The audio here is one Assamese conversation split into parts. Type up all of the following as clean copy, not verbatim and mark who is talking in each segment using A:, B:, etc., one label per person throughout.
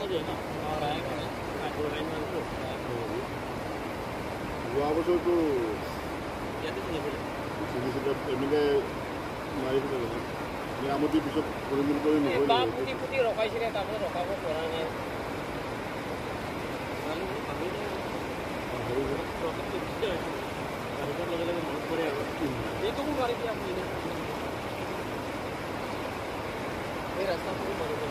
A: যোৱা বছৰটো এমিনে মাৰি পেলাই মেৰামতিৰ পিছত কৰি
B: ৰখাইছিলে তাৰপিছত ৰখাব পৰা নাই লগে লগে মনত পৰে আৰু এইটো মাৰি দিয়ে আপুনি এই ৰাস্তাটো মাৰিব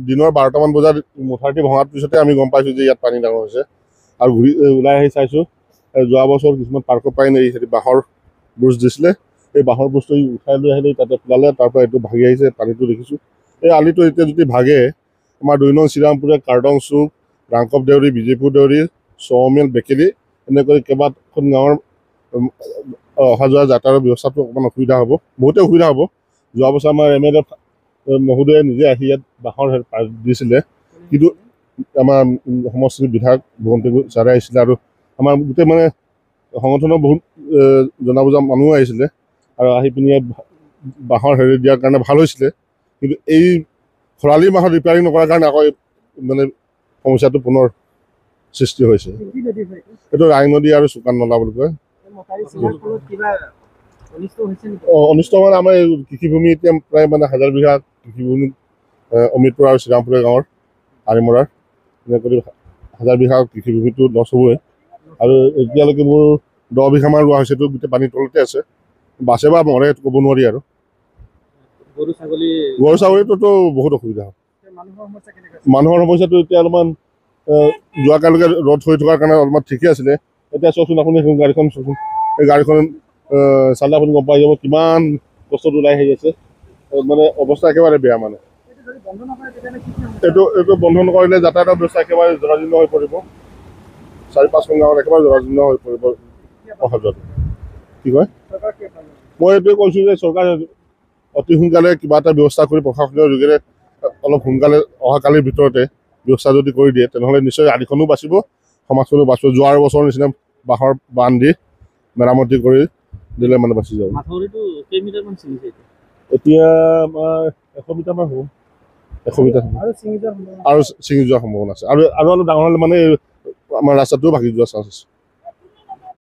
A: দিনৰ 12টামান বজাত মথাউৰিটি ভঙাৰ পিছতে আমি গম পাইছোঁ যে ইয়াত পানী ডাঙৰ হৈছে আৰু ঘূৰি ওলাই আহি চাইছোঁ যোৱা বছৰ কিছুমান পাৰ্কৰ পাই এই বাঁহৰ ব্ৰুজ দিছিলে এই বাঁহৰ ব্ৰুজটো উঠাই লৈ আহিলে তাতে পেলালে তাৰপৰা এইটো ভাগি আহিছে পানীটো দেখিছোঁ এই আলিটো এতিয়া যদি ভাগে আমাৰ 2 নং শ্ৰীৰামপুৰে কাৰ্ডং চুক ৰাংকপ দেউৰী বিজেপুৰ দেউৰী চৌমিল বেকেলি এনেকৈ কেইবাখন গাঁৱৰ অহা যোৱা যাতায়াতৰ ব্যৱস্থাটো অকণমান অসুবিধা হ'ব বহুতে অসুবিধা হ'ব যোৱা বছৰ আমাৰ MLA মহোদয়ে নিজে আহি ইয়াত বাঁহৰ দিছিলে কিন্তু আমাৰ সমষ্টিৰ বিধায়ক ভৱন্তি ছাৰে আহিছিলে আৰু আমাৰ গোটেই মানে সংগঠনৰ বহুত জনা বুজা মানুহ আহিছিলে আৰু আহি পিনি ইয়াত বাঁহৰ দিয়াৰ কাৰণে ভাল হৈছিলে কিন্তু এই খৰালি মাহত ৰিপেয়াৰিং নকৰাৰ কাৰণে আকৌ মানে সমস্যাটো পুনৰ সৃষ্টি হৈছে এইটো ৰায় নদী আৰু চুকান নলা বুলি কয় অনিষ্ট মানে আমাৰ কৃষিভূমি এতিয়া প্ৰায় মানে 1000 বিঘা কৃষিভূমি অমিতপুৰ আৰু শ্ৰীৰামপুৰ গাঁৱৰ আৰিমৰাৰ এনেকৈ 1000 বিঘা কৃষিভূমিটো লছ হ'বই আৰু এতিয়ালৈকে মোৰ 10 বিঘামান ৰোৱা হৈছে গোটেই পানীৰ তলতে আছে বাছে বা মৰে ক'ব নোৱাৰি আৰু গৰু ছাগলীটোতো বহুত অসুবিধা হয় মানুহৰ সমস্যাটো এতিয়া অলপমান যোৱাকালিলৈকে ৰ'দ হৈ থকাৰ কাৰণে অলপমান ঠিকেই আছিলে এতিয়া চাওকচোন আপুনি গাড়ীখন চাওকচোন এই গাড়ীখন চালে আপুনি গম পাই যাব কিমান কষ্টত ওলাই আহি আছে মানে অৱস্থা একেবাৰে বেয়া মানে এইটো বন্ধ নকৰিলে যাতায়াতৰ ব্যৱস্থা একেবাৰে জৰাজীৰ্ণ হৈ পৰিব 4-5খন গাঁৱত একেবাৰে জৰাজীৰ্ণ হৈ পৰিব অহা যোৱাটো কি কয় মই এইটোৱে কৈছোঁ যে চৰকাৰে অতি সোনকালে কিবা এটা ব্যৱস্থা কৰি প্ৰশাসনৰ যোগেৰে অলপ সোনকালে অহাকালিৰ ভিতৰতে ব্যৱস্থা যদি কৰি দিয়ে তেনেহ'লে নিশ্চয় আলিখনো বাচিব সমাজখনো বাচিব যোৱাৰ বছৰৰ নিচিনা বাঁহৰ বান্ধ দি মেৰামতি কৰি দিলে মানে বাচি যাব এতিয়া আমাৰ 100 মিটাৰমান হ'ব 100 মিটাৰ আৰু ছিঙি যোৱাৰ সম্ভাৱনা আছে আৰু অলপ ডাঙৰ হ'লে মানে আমাৰ ৰাস্তাটোও ভাগি যোৱাৰ চান্স আছে